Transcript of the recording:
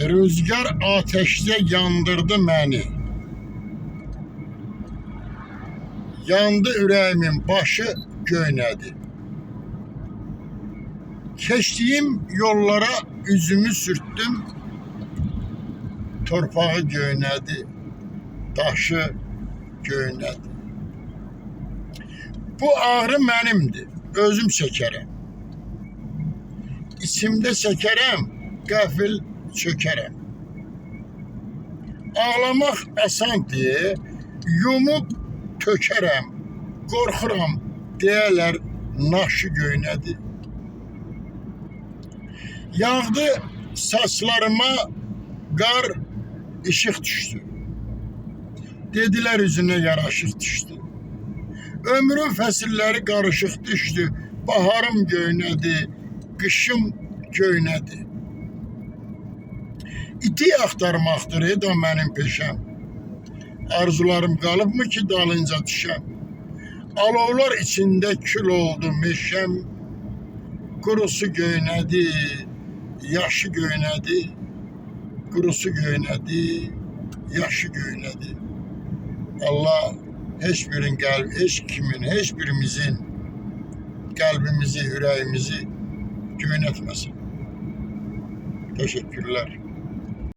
Rüzgar ateşte yandırdı məni. Yandı ürəyimin başı göynədi. Keçdiyim yollara üzümü sürttüm. Torpağı göynədi, daşı göynədi. Bu ağrı mənimdir, özüm çəkərəm. İçimdə çəkərəm, qəfil çökərəm. Ağlamaq asandır, yumub tökərəm. Qorxuram, deyərlər, naşı göynədi. Yağdı saçlarıma qar, işıq düşdü. Dedilər üzünə yaraşıq düşdü. Ömrün fəsilləri qarışıq düşdü. Baharım göynədi, qışım göynədi. İti axtarmaqdır da mənim peşəm. Arzularım qalıbmı ki dalınca düşəm. Alovlar içində kül oldu meşəm. Qurusu göynədi, yaşı göynədi. Qurusu göynədi, yaşı göynədi. Allah heç kimin, heç birimizin qəlbimizi, ürəyimizi göynətməsin. Teşekkürler.